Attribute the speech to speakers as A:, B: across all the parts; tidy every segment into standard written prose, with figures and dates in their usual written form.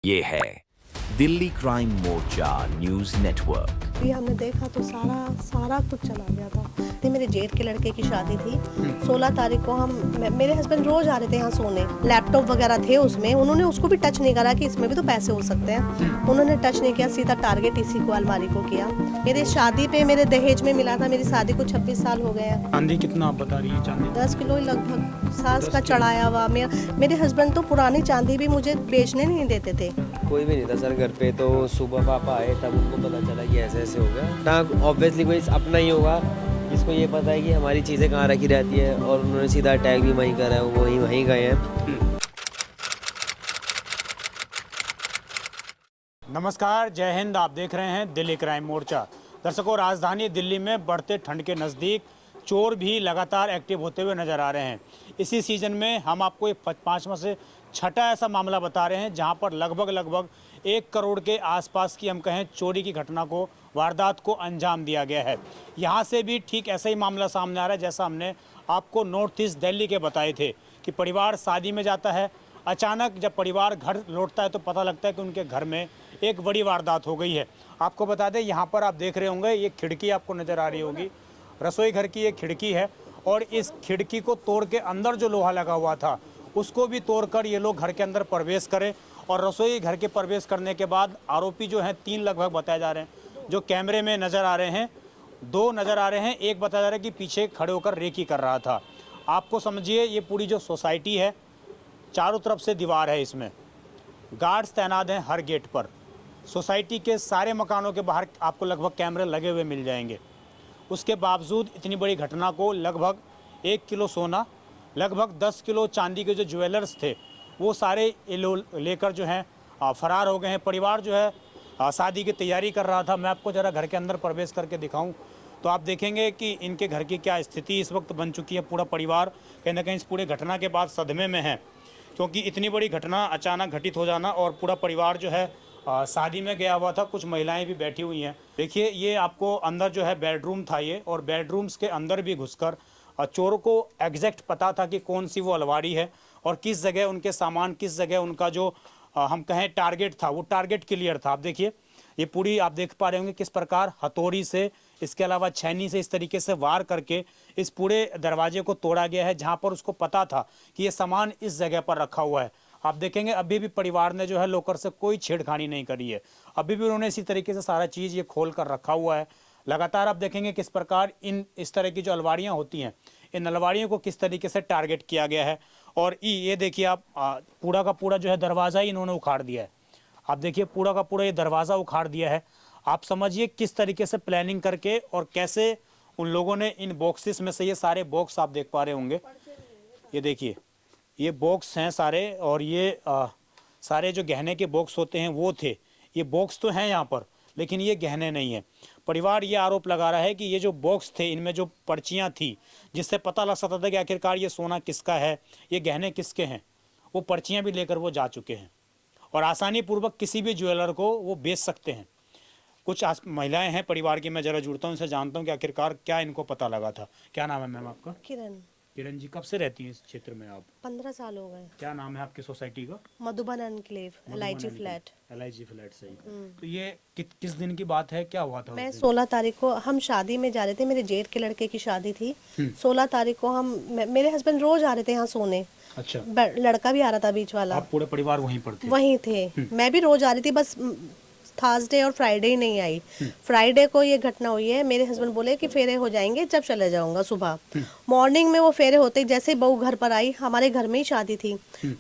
A: ये है दिल्ली क्राइम मोर्चा news network.
B: ये हमने देखा तो सारा कुछ चला गया था। ये मेरे जेठ के लड़के की शादी थी। 16 तारीख को मेरे हस्बैंड रोज आ रहे थे यहाँ सोने। लैपटॉप वगैरह थे उसमें, उन्होंने उसको भी टच नहीं करा कि इसमें भी तो पैसे हो सकते हैं। उन्होंने टच नहीं किया, सीधा टारगेट इसी को, अलमारी को किया। मेरे शादी पे मेरे दहेज में मिला था। मेरी शादी को 26 साल हो गए हैं।
C: चांदी कितना आप बता रही है? चांदी
B: 10 किलो लगभग सास का चढ़ाया हुआ। मेरे हस्बैंड तो पुरानी चांदी भी मुझे बेचने नहीं देते थे।
D: कोई भी नहीं था सर घर पे। तो सुबह पापा आए तब उनको पता चला कि ऐसे ऐसे हो गया। ना ऑब्वियसली कोई अपना ही होगा जिसको ये पता है कि हमारी चीज़ें कहाँ रखी रहती है, और उन्होंने सीधा अटैक भी वहीं करा है, वो वहीं गए हैं।
C: नमस्कार, जय हिंद। आप देख रहे हैं दिल्ली क्राइम मोर्चा। दर्शकों, राजधानी दिल्ली में बढ़ते ठंड के नज़दीक चोर भी लगातार एक्टिव होते हुए नजर आ रहे हैं। इसी सीजन में हम आपको एक 5वां से 6ठा ऐसा मामला बता रहे हैं जहां पर लगभग 1 करोड़ के आसपास की हम कहें चोरी की घटना को, वारदात को अंजाम दिया गया है। यहां से भी ठीक ऐसा ही मामला सामने आ रहा है जैसा हमने आपको नॉर्थ ईस्ट दिल्ली के बताए थे कि परिवार शादी में जाता है, अचानक जब परिवार घर लौटता है तो पता लगता है कि उनके घर में एक बड़ी वारदात हो गई है। आपको बता दें, यहाँ पर आप देख रहे होंगे ये खिड़की आपको नज़र आ रही होगी, रसोई घर की ये खिड़की है, और इस खिड़की को तोड़ के अंदर जो लोहा लगा हुआ था उसको भी तोड़कर ये लोग घर के अंदर प्रवेश करें। और रसोई घर के प्रवेश करने के बाद आरोपी जो हैं 3 लगभग बताए जा रहे हैं, जो कैमरे में नज़र आ रहे हैं। 2 नज़र आ रहे हैं, एक बताया जा रहा है कि पीछे खड़े होकर रेकी कर रहा था। आपको समझिए ये पूरी जो सोसाइटी है, चारों तरफ से दीवार है, इसमें गार्ड्स तैनात हैं हर गेट पर। सोसाइटी के सारे मकानों के बाहर आपको लगभग कैमरे लगे हुए मिल जाएंगे। उसके बावजूद इतनी बड़ी घटना को लगभग 1 किलो सोना, लगभग 10 किलो चांदी के जो ज्वेलर्स थे वो सारे लेकर जो हैं फरार हो गए हैं। परिवार जो है शादी की तैयारी कर रहा था। मैं आपको ज़रा घर के अंदर प्रवेश करके दिखाऊं तो आप देखेंगे कि इनके घर की क्या स्थिति इस वक्त बन चुकी है। पूरा परिवार कहीं ना कहीं इस पूरे घटना के बाद सदमे में है, क्योंकि इतनी बड़ी घटना अचानक घटित हो जाना, और पूरा परिवार जो है शादी में गया हुआ था। कुछ महिलाएं भी बैठी हुई हैं। देखिए, ये आपको अंदर जो है बेडरूम था ये, और बेडरूम्स के अंदर भी घुसकर चोरों को एग्जैक्ट पता था कि कौन सी वो अलमारी है और किस जगह उनके सामान, किस जगह उनका जो हम कहें टारगेट था, वो टारगेट क्लियर था। आप देखिए, ये पूरी आप देख पा रहे होंगे किस प्रकार हथौड़ी से, इसके अलावा छैनी से इस तरीके से वार करके इस पूरे दरवाजे को तोड़ा गया है, जहाँ पर उसको पता था कि ये सामान इस जगह पर रखा हुआ है। आप देखेंगे अभी भी परिवार ने जो है लॉकर से कोई छेड़खानी नहीं करी है। अभी भी उन्होंने इसी तरीके से सारा चीज़ ये खोल कर रखा हुआ है। लगातार आप देखेंगे किस प्रकार इस तरह की जो अलमारियां होती हैं, इन अलमारियों को किस तरीके से टारगेट किया गया है। और ये देखिए आप, पूरा का पूरा जो है दरवाज़ा ही इन्होंने उखाड़ दिया है। आप देखिए पूरा का पूरा ये दरवाज़ा उखाड़ दिया है। आप समझिए किस तरीके से प्लानिंग करके और कैसे उन लोगों ने इन बॉक्सेस में से, ये सारे बॉक्स आप देख पा रहे होंगे, ये देखिए ये बॉक्स हैं सारे, और ये सारे जो गहने के बॉक्स होते हैं वो थे। ये बॉक्स तो हैं यहाँ पर, लेकिन ये गहने नहीं है। परिवार ये आरोप लगा रहा है कि ये जो बॉक्स थे, इनमें जो पर्चियाँ थी जिससे पता लग सकता था कि आखिरकार ये सोना किसका है, ये गहने किसके हैं, वो पर्चियाँ भी लेकर वो जा चुके हैं, और आसानी पूर्वक किसी भी ज्वेलर को वो बेच सकते हैं। कुछ महिलाएं हैं परिवार की, मैं ज़रा जुड़ता हूँ, उनसे जानता हूँ कि आखिरकार क्या इनको पता लगा था। क्या नाम है मैम आपका? किरण जी, कब से रहती हैं इस क्षेत्र में आप?
B: 15 साल हो गए।
C: क्या नाम है आपकी सोसाइटी का?
B: Madhuban enclave, LIG flat.
C: LIG flat, सही। तो ये किस दिन की बात है, क्या हुआ था?
B: मैं 16 तारीख को हम शादी में जा रहे थे। मेरे जेठ के लड़के की शादी थी। 16 तारीख को मेरे हस्बैंड रोज आ रहे थे यहाँ सोने।
C: अच्छा।
B: लड़का भी आ रहा था बीच वाला।
C: आप पूरे परिवार वहीं पर थे?
B: वहीं थे। मैं भी रोज आ रही थी, बस थर्सडे और फ्राइडे ही नहीं आई। फ्राइडे को ये घटना हुई है। मेरे हस्बैंड बोले कि फेरे हो जाएंगे जब चले जाऊंगा सुबह। मॉर्निंग में वो फेरे होते ही जैसे ही बहू घर पर आई, हमारे घर में ही शादी थी,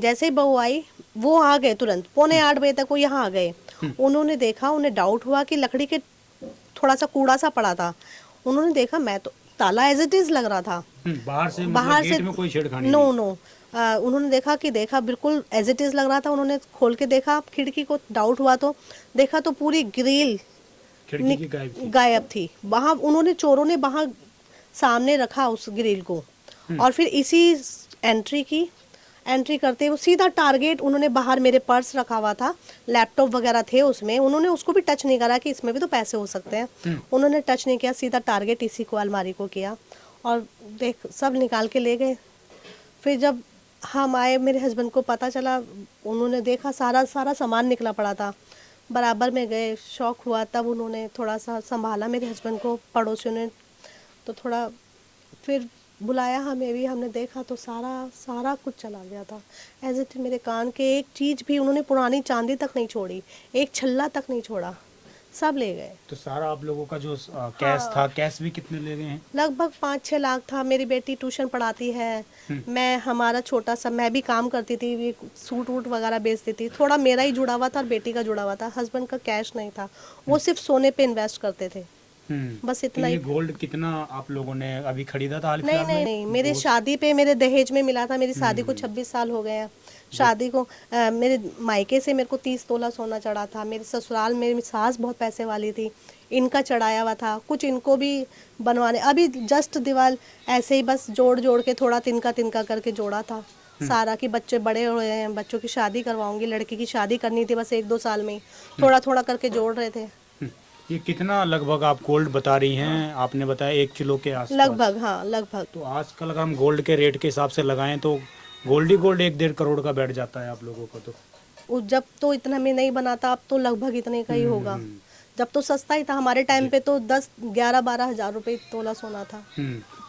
B: जैसे ही बहू आई वो आ गए तुरंत। 7:45 बजे तक वो यहाँ आ गए। उन्होंने देखा, उन्हें डाउट हुआ कि लकड़ी के थोड़ा सा कूड़ा सा पड़ा था। उन्होंने देखा, मैं तो ताला एज इट इज लग रहा था
C: बाहर से,
B: गेट
C: में कोई छेड़खानी
B: नो। उन्होंने देखा बिल्कुल एज इट इज लग रहा था। उन्होंने खोल के देखा खिड़की को, डाउट हुआ तो देखा तो पूरी ग्रिल
C: खिड़की की
B: गायब थी। वहाँ उन्होंने, चोरों ने वहाँ सामने रखा उस ग्रिल को, और फिर इसी एंट्री करते हुए सीधा टारगेट, उन्होंने बाहर मेरे पर्स रखा हुआ था, लैपटॉप वगैरह थे उसमें, उन्होंने उसको भी टच नहीं करा कि इसमें भी तो पैसे हो सकते हैं। उन्होंने टच नहीं किया, सीधा टारगेट इसी को, अलमारी को किया, और सब निकाल के ले गए। फिर जब हम आए, मेरे हस्बैंड को पता चला, उन्होंने देखा सारा सारा सामान निकला पड़ा था। बराबर में गए, शौक हुआ, तब उन्होंने थोड़ा सा संभाला मेरे हस्बैंड को, पड़ोसियों ने तो थोड़ा फिर बुलाया हमें भी, हमने देखा तो सारा सारा कुछ चला गया था। एज इट मेरे कान के एक चीज़ भी उन्होंने, पुरानी चांदी तक नहीं छोड़ी, एक छल्ला तक नहीं छोड़ा, सब ले गए।
C: तो सारा आप लोगों का जो कैश था, कैश भी कितने ले गए हैं?
B: लगभग 5-6 लाख था। मेरी बेटी ट्यूशन पढ़ाती है, मैं, हमारा छोटा सा, मैं भी काम करती थी, ये सूट वूट वगैरह बेचती थी, थोड़ा मेरा ही जुड़ा हुआ था और बेटी का जुड़ा हुआ था। हस्बैंड का कैश नहीं था, वो सिर्फ सोने पे इन्वेस्ट करते थे, बस
C: तो
B: इतना
C: ये
B: ही।
C: गोल्ड कितना आप लोगों ने अभी खरीदा था हाल
B: नहीं
C: फिलहाल में?
B: नहीं नहीं, मेरे शादी पे मेरे दहेज में मिला था। मेरी शादी को 26 साल हो गए हैं। शादी को मेरे मायके से मेरे को 30 तोला सोना चढ़ा था। मेरे ससुराल में मेरी सास बहुत पैसे वाली थी, इनका चढ़ाया हुआ था, कुछ इनको भी बनवाने, अभी जस्ट दीवार ऐसे ही बस जोड़ जोड़ के थोड़ा तिनका तिनका करके जोड़ा था सारा, कि बच्चे बड़े हो रहे हैं, बच्चों की शादी करवाऊंगी, लड़की की शादी करनी थी बस 1-2 साल में ही, थोड़ा थोड़ा करके जोड़ रहे थे।
C: ये कितना लगभग आप गोल्ड बता रही हैं? आपने बताया 1 किलो के आसपास।
B: लगभग, हाँ लगभग।
C: तो आजकल अगर हम गोल्ड के रेट के हिसाब से लगाएं तो गोल्ड ही गोल्ड 1-1.5 करोड़ का बैठ जाता है आप लोगों का। तो
B: जब तो इतना में नहीं बनाता, अब तो लगभग इतने का ही होगा। जब तो सस्ता ही था, हमारे टाइम पे तो 10-11-12 हज़ार रुपए तोला सोना था।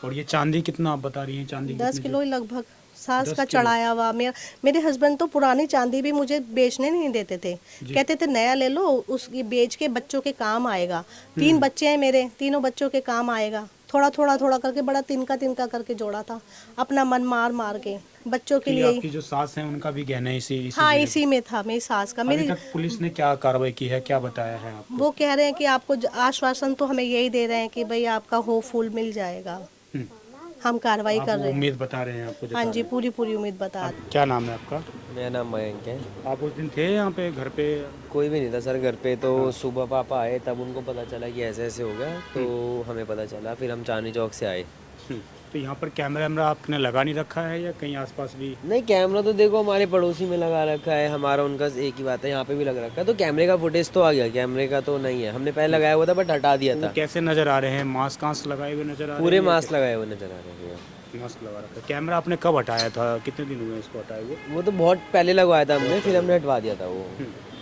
C: और ये चांदी कितना आप बता रही हैं? चांदी
B: 10 किलो ही लगभग, सास
C: 10
B: का
C: किलो?
B: चढ़ाया हुआ। मेरे हस्बैंड तो पुरानी चांदी भी मुझे बेचने नहीं देते थे, कहते थे नया ले लो, उसकी बेच के बच्चों के काम आएगा। 3 बच्चे हैं मेरे, तीनों बच्चों के काम आएगा। थोड़ा थोड़ा थोड़ा करके बड़ा तिनका तिनका करके जोड़ा था, अपना मन मार मार के बच्चों के
C: कि
B: लिए।
C: आपकी जो सास है उनका भी गहना इसी
B: हाँ,
C: जगह?
B: इसी में था मेरी सास का।
C: अभी
B: मेरी,
C: तक पुलिस ने क्या कार्रवाई की है, क्या बताया है आपको?
B: वो कह रहे हैं कि आपको आश्वासन तो हमें यही दे रहे हैं कि भाई आपका हो फूल मिल जाएगा,
C: हम्म,
B: हम कार्रवाई
C: आप
B: कर रहे हैं।
C: उम्मीद बता रहे हैं आपको? जता
B: हाँ जी,
C: रहे
B: पूरी पूरी उम्मीद बता
C: हैं।
B: रहे हैं।
C: क्या नाम है आपका?
D: मेरा नाम मयंक है।
C: आप उस दिन थे यहाँ पे घर पे?
D: कोई भी नहीं था सर घर पे, तो सुबह पापा आए तब उनको पता चला कि ऐसे ऐसे हो गया, तो हमें पता चला, फिर हम चांदनी चौक से आए।
C: तो यहाँ पर कैमरा आपने लगा नहीं रखा है या कहीं आसपास भी?
D: नहीं, कैमरा तो देखो हमारे पड़ोसी में लगा रखा है, हमारा उनका एक ही बात है, यहाँ पे भी लग रखा है, तो कैमरे का फुटेज तो आ गया, कैमरे का तो नहीं है, हमने पहले लगाया हुआ था बट हटा दिया था।
C: कैसे नजर आ रहे हैं? मास्क लगाए हुए नजर आ रहे हैं?
D: पूरे मास्क लगाए हुए नजर आ रहे हैं।
C: मास्क लगा रखा है। कैमरा आपने कब हटाया था? कितने दिन हुए इसको हटाए हुए?
D: वो तो बहुत पहले लगवाया था हमने, फिर हमने हटवा दिया था वो।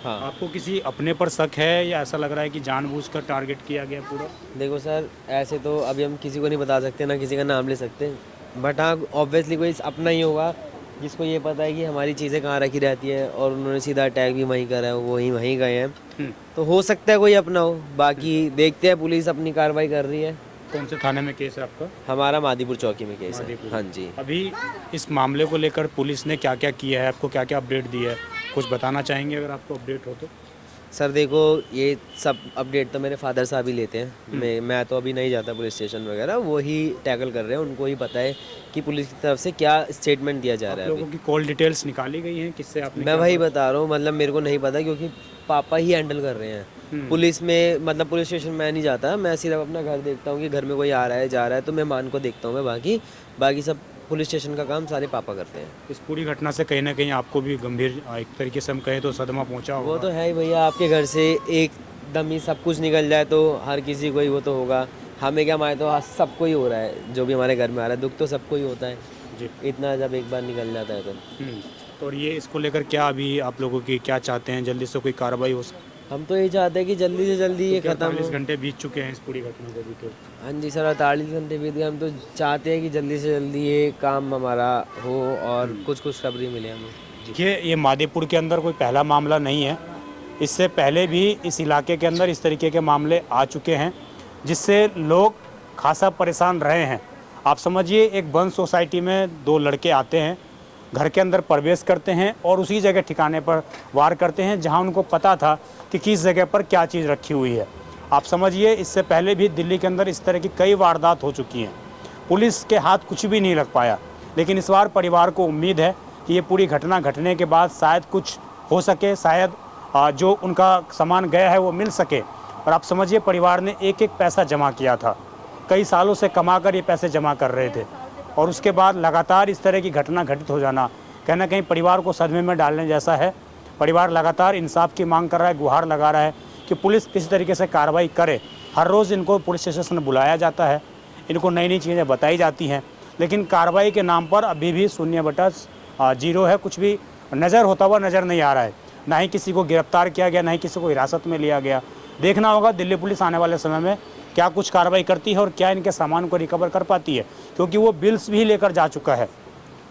D: हाँ,
C: आपको किसी अपने पर शक है या ऐसा लग रहा है कि जानबूझकर टारगेट किया गया पूरा?
D: देखो सर, ऐसे तो अभी हम किसी को नहीं बता सकते, ना किसी का नाम ले सकते, बट हाँ ऑब्वियसली कोई अपना ही होगा जिसको ये पता है कि हमारी चीज़ें कहाँ रखी रहती है, और उन्होंने सीधा अटैक भी वहीं करा है, वो वहीं गए हैं, तो हो सकता है कोई अपना हो। बाकी देखते हैं, पुलिस अपनी कार्रवाई कर रही है।
C: कौन से थाने में केस है आपका?
D: हमारा मादीपुर चौकी में केस है।
C: मादीपुर।
D: हाँ जी।
C: अभी इस मामले को लेकर पुलिस ने क्या क्या किया है, आपको क्या क्या अपडेट दी है, कुछ बताना चाहेंगे अगर आपको अपडेट हो तो?
D: सर देखो, ये सब अपडेट तो मेरे फादर साहब ही लेते हैं, मैं तो अभी नहीं जाता पुलिस स्टेशन वगैरह, वो ही टैकल कर रहे हैं, उनको ही पता है कि पुलिस की तरफ से क्या स्टेटमेंट दिया जा रहा है।
C: लोगों की कॉल डिटेल्स निकाली गई हैं, किससे आपने?
D: मैं वही बता रहा हूँ, मतलब मेरे को नहीं पता क्योंकि पापा ही हैंडल कर रहे हैं पुलिस में, मतलब पुलिस स्टेशन मैं नहीं जाता, मैं सिर्फ अपना घर देखता हूँ कि घर में कोई आ रहा है जा रहा है, तो मेहमान को देखता हूँ मैं, बाकी सब पुलिस स्टेशन का काम सारे पापा करते हैं।
C: इस पूरी घटना से कहीं ना कहीं आपको भी गंभीर, एक तरीके से हम कहें तो सदमा पहुंचा होगा?
D: वो तो है ही भैया, आपके घर से एकदम ही सब कुछ निकल जाए तो हर किसी को ही वो तो होगा, हमें क्या, हमारे तो सबको ही हो रहा है, जो भी हमारे घर में आ रहा है, दुख तो सबको ही होता है
C: जी।
D: इतना जब एक बार निकल जाता है तो।
C: तो और ये इसको लेकर क्या अभी आप लोगों की क्या चाहते हैं, जल्दी से कोई कार्रवाई हो?
D: हम तो ये चाहते हैं कि जल्दी से जल्दी ये खत्म हो।
C: 48 घंटे बीत चुके हैं इस पूरी घटना को भी तो।
D: हाँ जी सर, 48 घंटे बीत गए, हम तो चाहते हैं कि जल्दी से जल्दी ये काम हमारा हो और कुछ खुशखबरी मिले हमें।
C: देखिए, ये मादीपुर के अंदर कोई पहला मामला नहीं है, इससे पहले भी इस इलाके के अंदर इस तरीके के मामले आ चुके हैं जिससे लोग खासा परेशान रहे हैं। आप समझिए, एक बंद सोसाइटी में 2 लड़के आते हैं, घर के अंदर प्रवेश करते हैं और उसी जगह ठिकाने पर वार करते हैं जहां उनको पता था कि किस जगह पर क्या चीज़ रखी हुई है। आप समझिए, इससे पहले भी दिल्ली के अंदर इस तरह की कई वारदात हो चुकी हैं, पुलिस के हाथ कुछ भी नहीं लग पाया। लेकिन इस बार परिवार को उम्मीद है कि ये पूरी घटना घटने के बाद शायद कुछ हो सके, शायद जो उनका सामान गया है वो मिल सके। और आप समझिए, परिवार ने एक एक पैसा जमा किया था, कई सालों से कमा कर ये पैसे जमा कर रहे थे, और उसके बाद लगातार इस तरह की घटना घटित हो जाना कहीं ना कहीं परिवार को सदमे में डालने जैसा है। परिवार लगातार इंसाफ की मांग कर रहा है, गुहार लगा रहा है कि पुलिस किसी तरीके से कार्रवाई करे। हर रोज़ इनको पुलिस स्टेशन में बुलाया जाता है, इनको नई नई चीज़ें बताई जाती हैं, लेकिन कार्रवाई के नाम पर अभी भी शून्य बटा जीरो है, कुछ भी नज़र होता हुआ नज़र नहीं आ रहा है। ना ही किसी को गिरफ्तार किया गया, ना ही किसी को हिरासत में लिया गया। देखना होगा दिल्ली पुलिस आने वाले समय में क्या कुछ कार्रवाई करती है और क्या इनके सामान को रिकवर कर पाती है, क्योंकि वो बिल्स भी लेकर जा चुका है।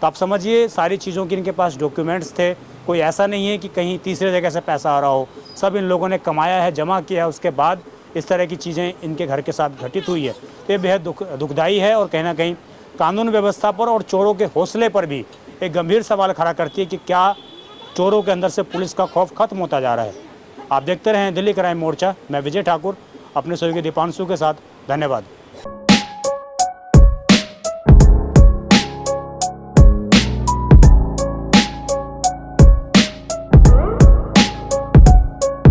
C: तो आप समझिए सारी चीज़ों की इनके पास डॉक्यूमेंट्स थे। कोई ऐसा नहीं है कि कहीं तीसरे जगह से पैसा आ रहा हो, सब इन लोगों ने कमाया है, जमा किया है, उसके बाद इस तरह की चीज़ें इनके घर के साथ घटित हुई है। तो ये बेहद दुखदाई है और कहीं ना कहीं कानून व्यवस्था पर और चोरों के हौसले पर भी एक गंभीर सवाल खड़ा करती है कि क्या चोरों के अंदर से पुलिस का खौफ खत्म होता जा रहा है। आप देखते रहें दिल्ली क्राइम मोर्चा। मैं विजय ठाकुर अपने सहयोगी दीपांशु के साथ। धन्यवाद।